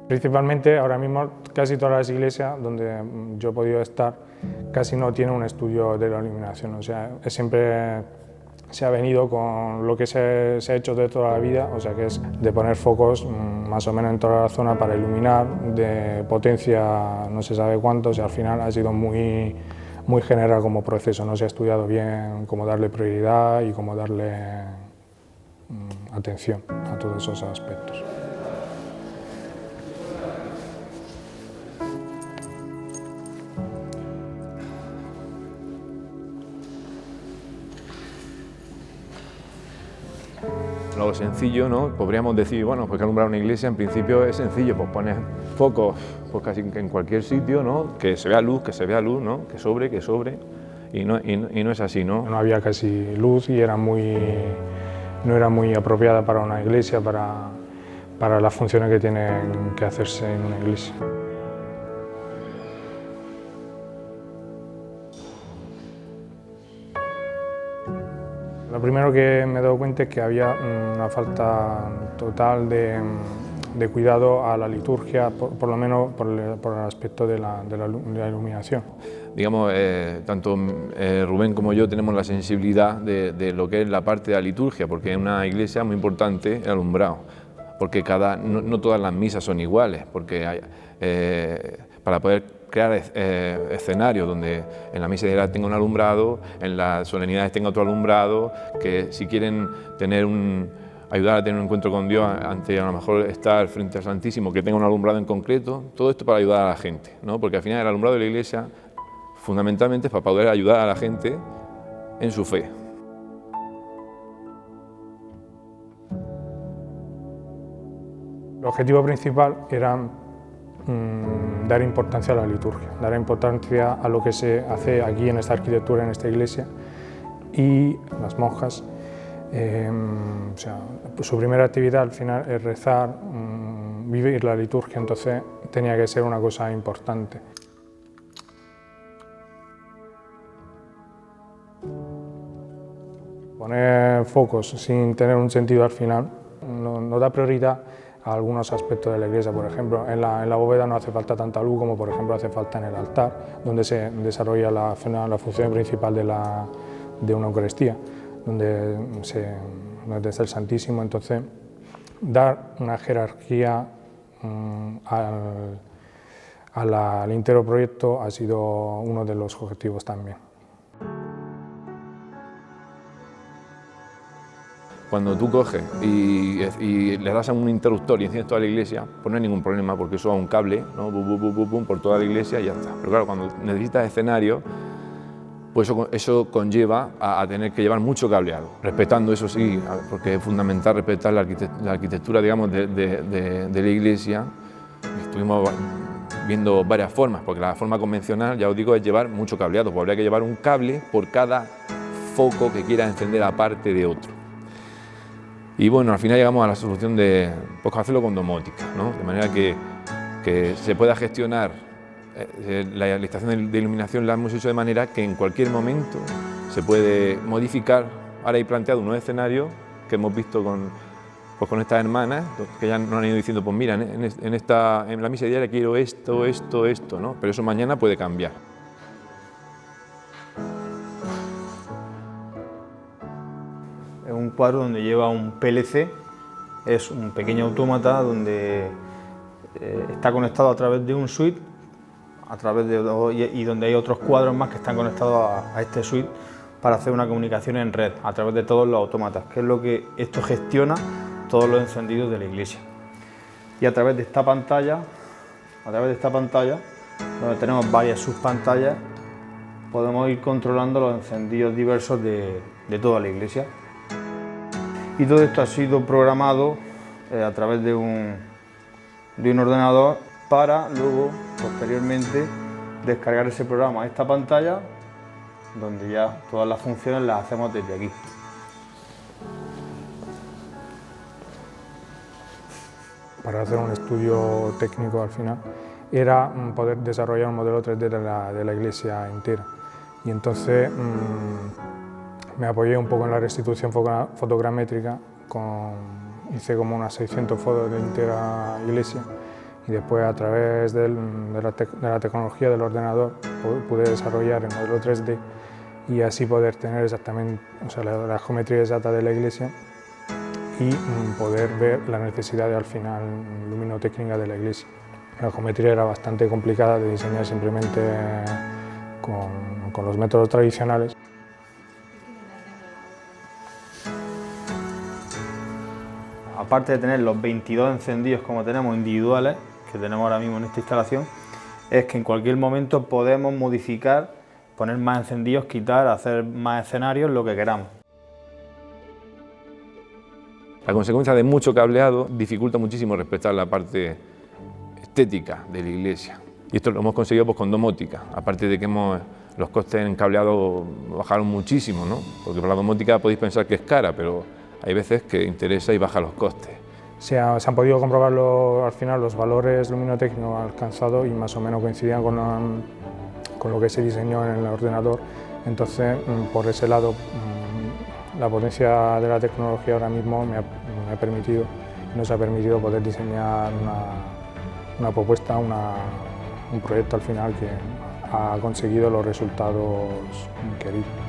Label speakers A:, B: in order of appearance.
A: Principalmente, ahora mismo, casi todas las iglesias donde yo he podido estar casi no tienen un estudio de la iluminación. O sea, siempre se ha venido con lo que se ha hecho de toda la vida, o sea, que es de poner focos más o menos en toda la zona para iluminar, de potencia no se sabe cuánto, o sea, al final ha sido muy general como proceso, no se ha estudiado bien cómo darle prioridad y cómo darle atención a todos esos aspectos.
B: Lo sencillo, ¿no? Podríamos decir, bueno, pues que alumbrar una iglesia en principio es sencillo, pues pones focos pues casi en cualquier sitio, ¿no? Que se vea luz, ¿no? Que sobre, y no es así, ¿no?
A: No había casi luz y no era muy apropiada para una iglesia, para las funciones que tienen que hacerse en una iglesia. Lo primero que me he dado cuenta es que había una falta total de cuidado a la liturgia, por lo menos por el aspecto de la iluminación.
B: Digamos, tanto Rubén como yo tenemos la sensibilidad de lo que es la parte de la liturgia, porque en una iglesia es muy importante el alumbrado, porque no todas las misas son iguales, porque para poder crear escenarios donde en la misa diaria tenga un alumbrado, en las solemnidades tenga otro alumbrado, que si quieren ayudar a tener un encuentro con Dios, ante a lo mejor estar frente al Santísimo, que tenga un alumbrado en concreto, todo esto para ayudar a la gente, ¿no? Porque al final el alumbrado de la iglesia fundamentalmente es para poder ayudar a la gente en su fe.
A: El objetivo principal era dar importancia a la liturgia, dar importancia a lo que se hace aquí en esta arquitectura, en esta iglesia, y las monjas, o sea, su primera actividad al final es rezar, vivir la liturgia, entonces tenía que ser una cosa importante. Poner focos sin tener un sentido al final no da prioridad a algunos aspectos de la iglesia. Por ejemplo, en la bóveda no hace falta tanta luz como por ejemplo hace falta en el altar, donde se desarrolla la función principal de una Eucaristía, donde está el Santísimo. Entonces, dar una jerarquía al entero proyecto ha sido uno de los objetivos también.
B: Cuando tú coges y le das a un interruptor y enciendes toda la iglesia, pues no hay ningún problema, porque eso va un cable, ¿no? Bum, por toda la iglesia y ya está. Pero claro, cuando necesitas escenario, pues eso conlleva a tener que llevar mucho cableado, respetando eso sí, porque es fundamental respetar la arquitectura, digamos, de la iglesia. Estuvimos viendo varias formas, porque la forma convencional, ya os digo, es llevar mucho cableado, pues habría que llevar un cable por cada foco que quiera encender aparte de otro. Y bueno, al final llegamos a la solución de pues, hacerlo con domótica, ¿no? De manera que se pueda gestionar la estación de iluminación, la hemos hecho de manera que en cualquier momento se puede modificar. Ahora hay planteado unos escenarios que hemos visto con estas hermanas, que ya nos han ido diciendo, pues mira, en la misa diaria quiero esto, ¿no? Pero eso mañana puede cambiar.
C: Es un cuadro donde lleva un PLC, es un pequeño autómata donde está conectado a través de un switch, y donde hay otros cuadros más que están conectados a este switch para hacer una comunicación en red a través de todos los autómatas, que es lo que esto gestiona todos los encendidos de la iglesia. Y a través de esta pantalla, donde tenemos varias subpantallas, podemos ir controlando los encendidos diversos de toda la iglesia. Y todo esto ha sido programado a través de un ordenador para luego, posteriormente, descargar ese programa a esta pantalla, donde ya todas las funciones las hacemos desde aquí.
A: para hacer un estudio técnico al final, era poder desarrollar un modelo 3D de la iglesia entera. Y entonces me apoyé un poco en la restitución fotogramétrica, hice como unas 600 fotos de entera iglesia, y después a través de la tecnología del ordenador pude desarrollar el modelo 3D y así poder tener exactamente, o sea, la geometría exacta de la iglesia y poder ver la necesidad al final luminotécnica de la iglesia. La geometría era bastante complicada de diseñar simplemente con los métodos tradicionales.
C: Aparte de tener los 22 encendidos como tenemos individuales, que tenemos ahora mismo en esta instalación, es que en cualquier momento podemos modificar, poner más encendidos, quitar, hacer más escenarios, lo que queramos.
B: La consecuencia de mucho cableado dificulta muchísimo respetar la parte estética de la iglesia. Y esto lo hemos conseguido pues, con domótica, aparte de que los costes en cableado bajaron muchísimo, ¿no? Porque por la domótica podéis pensar que es cara, pero hay veces que interesa y baja los costes.
A: Se han podido comprobar al final los valores luminotécnicos alcanzados y más o menos coincidían con lo que se diseñó en el ordenador. Entonces, por ese lado, la potencia de la tecnología ahora mismo nos ha permitido poder diseñar una propuesta, un proyecto al final que ha conseguido los resultados queridos.